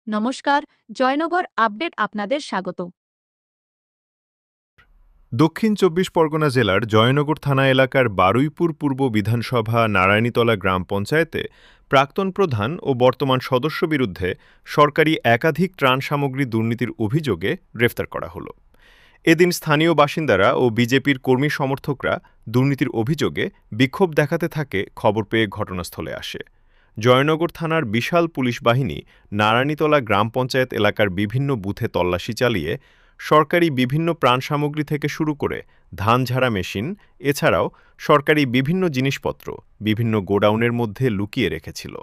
নমস্কার, জয়নগর আপডেট আপনাদের স্বাগত। দক্ষিণ চব্বিশ পরগনা জেলার জয়নগর থানা এলাকার বারুইপুর পূর্ব বিধানসভা নারায়ণীতলা গ্রাম পঞ্চায়েতে প্রাক্তন প্রধান ও বর্তমান সদস্য বিরুদ্ধে সরকারি একাধিক ত্রাণ সামগ্রী দুর্নীতির অভিযোগে গ্রেফতার করা হল। এদিন স্থানীয় বাসিন্দারা ও বিজেপির কর্মী সমর্থকরা দুর্নীতির অভিযোগে বিক্ষোভ দেখাতে থাকে খবর পেয়ে ঘটনাস্থলে আসে। জয়নগর থানার বিশাল পুলিশ বাহিনী নারায়ণীতলা গ্রাম পঞ্চায়েত এলাকার বিভিন্ন বুথে তল্লাশি চালিয়ে সরকারি বিভিন্ন প্রাণ সামগ্রী থেকে শুরু করে ধান ঝাড়া মেশিন এছাড়াও সরকারি বিভিন্ন জিনিসপত্র বিভিন্ন গোডাউনের মধ্যে লুকিয়ে রেখেছিল।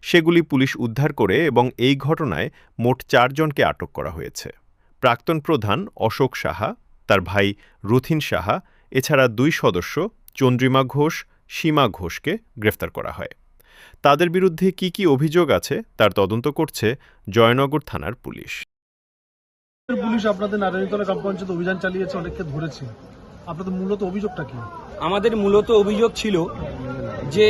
সেগুলি পুলিশ উদ্ধার করে এবং এই ঘটনায় মোট ৪ জনকে আটক করা হয়েছে। প্রাক্তন প্রধান অশোক সাহা, তার ভাই রথিন সাহা এছাড়া ২ সদস্য চন্দ্রিমা ঘোষ, সীমা ঘোষকে গ্রেফতার করা হয়। তাদের বিরুদ্ধে কি অভিযোগ আছে তার তদন্ত করছে জয়নগর থানার পুলিশ। পুলিশ আপনাদের নারায়ণীতলা গ্রাম পঞ্চায়েত অভিযান চালিয়েছে, অনেককে ধরেছে। আপনাদের মূলত অভিযোগটা কি? আমাদের মূলত অভিযোগ ছিল যে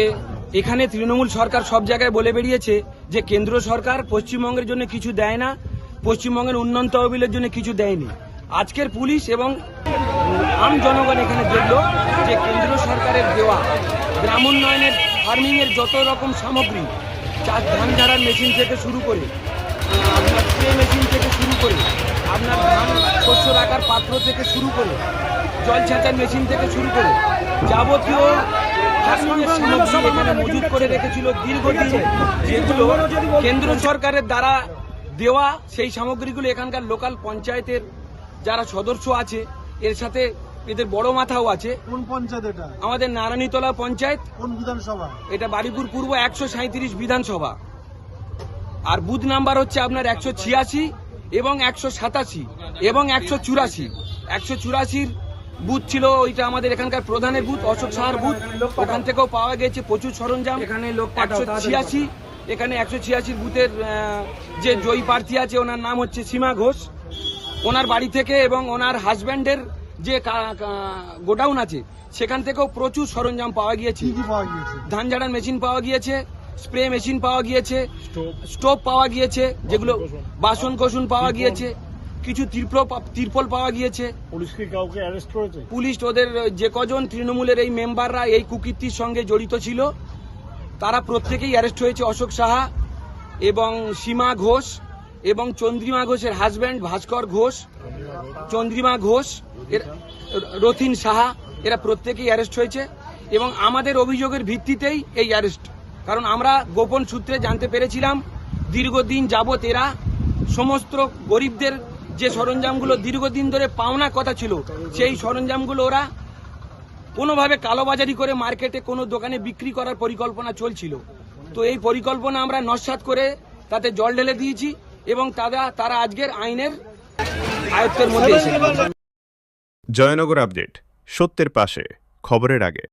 এখানে তৃণমূল সরকার সব জায়গায় বলে বেরিয়েছে যে কেন্দ্র সরকার পশ্চিমবঙ্গের জন্য কিছু দেয় না, পশ্চিমবঙ্গের উন্নয়ন তহবিলের জন্য কিছু দেয়নি। আজকের পুলিশ এবং আম জনগণ এখানে দেখল যে কেন্দ্র সরকারের দেওয়া গ্রাম উন্নয়নের ফার্মিংয়ের যত রকম সামগ্রী, ধান ঝাড়ার মেশিন থেকে শুরু করে আপনার স্প্রে মেশিন থেকে শুরু করে আপনার ধান শস্য রাখার পাত্র থেকে শুরু করে জল ছাঁচার মেশিন থেকে শুরু করে যাবতীয় এখানে মজুত করে রেখেছিল দীর্ঘদিন, যেগুলো কেন্দ্র সরকারের দ্বারা দেওয়া সেই সামগ্রীগুলো এখানকার লোকাল পঞ্চায়েতের যারা সদস্য আছে এর সাথে এদের বড় মাথাও আছে। কোন পঞ্চায়েত এটা? আমাদের নারায়ণীতলা পঞ্চায়েত। কোন বিধানসভা এটা? বারুইপুর পূর্ব ১৩৭ বিধানসভা। আর বুথ নাম্বার হচ্ছে আপনার ১৮৬ এবং ১৮৭ এবং ১৮৪। ১৮৪ বুথ ছিল ওইটা আমাদের এখানকার প্রধানের বুথ, অশোক সাহার বুথ। ওখান থেকেও পাওয়া গেছে প্রচুর সরঞ্জাম। এখানে ১৮৮ এখানে ১৮৮ বুথের যে জয়ী প্রার্থী আছে ওনার নাম হচ্ছে সীমা ঘোষ। ওনার বাড়ি থেকে এবং ওনার হাজব্যান্ডের যে গোডাউন আছে সেখান থেকেও প্রচুর সরঞ্জাম পাওয়া গিয়েছে। ধান ঝাড়ার মেশিন পাওয়া গিয়েছে, স্প্রে মেশিন পাওয়া গিয়েছে, স্টোভ পাওয়া গিয়েছে, যেগুলো বাসন কোসন পাওয়া গিয়েছে, কিছু তিরপল পাওয়া গিয়েছে। পুলিশ কি কাউকে অ্যারেস্ট করেছে? পুলিশ ওদের যে কজন তৃণমূলের এই মেম্বাররা এই কুকীর্তির সঙ্গে জড়িত ছিল তারা প্রত্যেকেই অ্যারেস্ট হয়েছে। অশোক সাহা এবং সীমা ঘোষ এবং চন্দ্রিমা ঘোষের হাজব্যান্ড ভাস্কর ঘোষ, চন্দ্রিমা ঘোষ, রথিন সাহা, এরা প্রত্যেকেই অ্যারেস্ট হয়েছে। এবং আমাদের অভিযোগের ভিত্তিতেই এই অ্যারেস্ট, কারণ আমরা গোপন সূত্রে জানতে পেরেছিলাম দীর্ঘদিন যাবৎ এরা সমস্ত গরিবদের যে সরঞ্জামগুলো দীর্ঘদিন ধরে পাওনা কথা ছিল সেই সরঞ্জামগুলো ওরা কোনোভাবে কালোবাজারি করে মার্কেটে কোনো দোকানে বিক্রি করার পরিকল্পনা চলছিল। তো এই পরিকল্পনা আমরা নস্যাৎ করে তাতে জল ঢেলে দিয়েছি এবং তারা আজকের আইনের আয়ত্তের মধ্যে এসেছে। জয়নগর আপডেট, সত্যের পাশে, খবরের আগে।